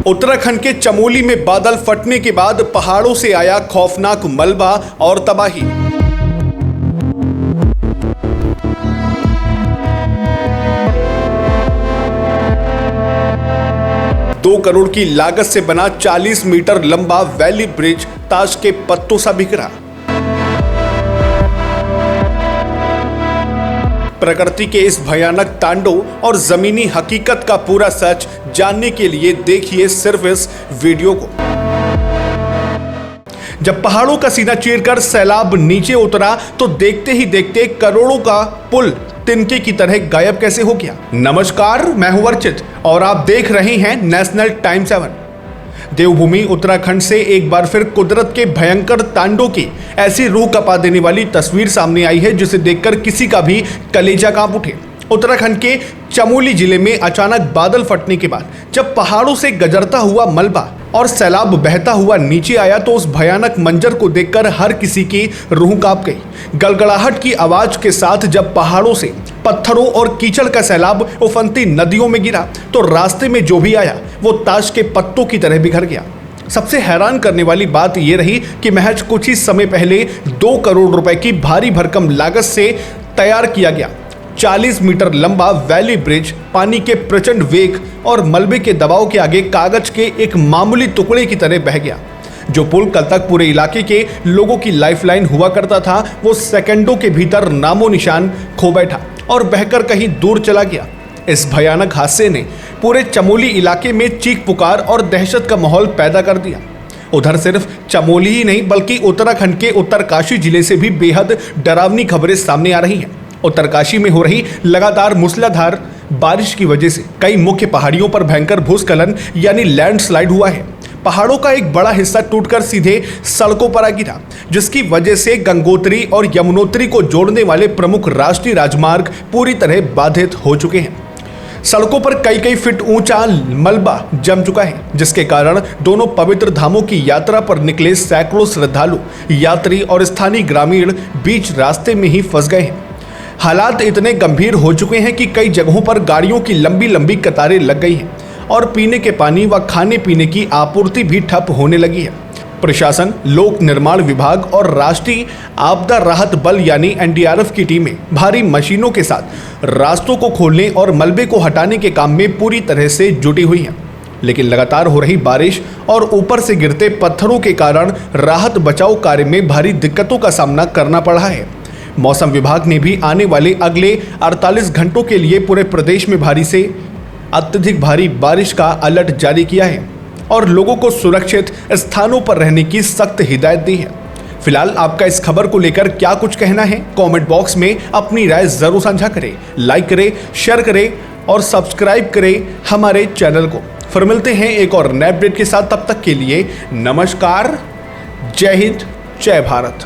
उत्तराखंड के चमोली में बादल फटने के बाद पहाड़ों से आया खौफनाक मलबा और तबाही। दो करोड़ की लागत से बना 40 मीटर लंबा वैली ब्रिज ताश के पत्तों सा बिखरा। प्रकृति के इस भयानक तांडव और जमीनी हकीकत का पूरा सच जानने के लिए देखिए सिर्फ इस वीडियो को। जब पहाड़ों का सीना चीरकर सैलाब नीचे उतरा तो देखते ही देखते करोड़ों का पुल तिनके की तरह गायब कैसे हो गया। नमस्कार, मैं हूं अर्चित और आप देख रहे हैं नेशनल टाइम 7। देवभूमि उत्तराखंड से एक बार फिर कुदरत के भयंकर तांडव की ऐसी रूह कपा देने वाली तस्वीर सामने आई है जिसे देखकर किसी का भी कलेजा कांप उठे। उत्तराखंड के चमोली जिले में अचानक बादल फटने के बाद जब पहाड़ों से गजरता हुआ मलबा और सैलाब बहता हुआ नीचे आया तो उस भयानक मंजर को देखकर हर किसी की रूह कांप गई। गलगलाहट की आवाज के साथ जब पहाड़ों से पत्थरों और कीचड़ का सैलाब उफनती नदियों में गिरा तो रास्ते में जो भी आया वो ताश के पत्तों की तरह बिखर गया। सबसे हैरान करने वाली बात यह रही कि महज कुछ ही समय पहले 2 करोड़ रुपए की भारी भरकम लागत से तैयार किया गया 40 मीटर लंबा वैली ब्रिज पानी के प्रचंड वेग और मलबे के दबाव के आगे कागज के एक मामूली टुकड़े की तरह बह गया। जो पुल कल तक पूरे इलाके के लोगों की लाइफलाइन हुआ करता था वो सेकंडों के भीतर नामो निशान खो बैठा और बहकर कहीं दूर चला गया। इस भयानक हादसे ने पूरे चमोली इलाके में चीख पुकार और दहशत का माहौल पैदा कर दिया। उधर सिर्फ चमोली ही नहीं बल्कि उत्तराखंड के उत्तरकाशी जिले से भी बेहद डरावनी खबरें सामने आ रही हैं। उत्तरकाशी में हो रही लगातार मूसलाधार बारिश की वजह से कई मुख्य पहाड़ियों पर भयंकर भूस्खलन यानी लैंडस्लाइड हुआ है। पहाड़ों का एक बड़ा हिस्सा टूटकर सीधे सड़कों पर आ गिरा जिसकी वजह से गंगोत्री और यमुनोत्री को जोड़ने वाले प्रमुख राष्ट्रीय राजमार्ग पूरी तरह बाधित हो चुके हैं। सड़कों पर कई फीट ऊंचा मलबा जम चुका है जिसके कारण दोनों पवित्र धामों की यात्रा पर निकले सैकड़ों श्रद्धालु यात्री और स्थानीय ग्रामीण बीच रास्ते में ही फंस गए हैं। हालात इतने गंभीर हो चुके हैं कि कई जगहों पर गाड़ियों की लंबी लंबी कतारें लग गई हैं और पीने के पानी व खाने पीने की आपूर्ति भी ठप होने लगी है। प्रशासन, लोक निर्माण विभाग और राष्ट्रीय आपदा राहत बल यानी एनडीआरएफ की टीमें भारी मशीनों के साथ रास्तों को खोलने और मलबे को हटाने के काम में पूरी तरह से जुटी हुई हैं। लेकिन लगातार हो रही बारिश और ऊपर से गिरते पत्थरों के कारण राहत बचाव कार्य में भारी दिक्कतों का सामना करना पड़ रहा है। मौसम विभाग ने भी आने वाले अगले 48 घंटों के लिए पूरे प्रदेश में भारी से अत्यधिक भारी बारिश का अलर्ट जारी किया है और लोगों को सुरक्षित स्थानों पर रहने की सख्त हिदायत दी है। फिलहाल आपका इस खबर को लेकर क्या कुछ कहना है कमेंट बॉक्स में अपनी राय जरूर साझा करें। लाइक करें, शेयर करें और सब्सक्राइब करें हमारे चैनल को। फिर मिलते हैं एक और नए अपडेट के साथ, तब तक के लिए नमस्कार, जय हिंद, जय भारत।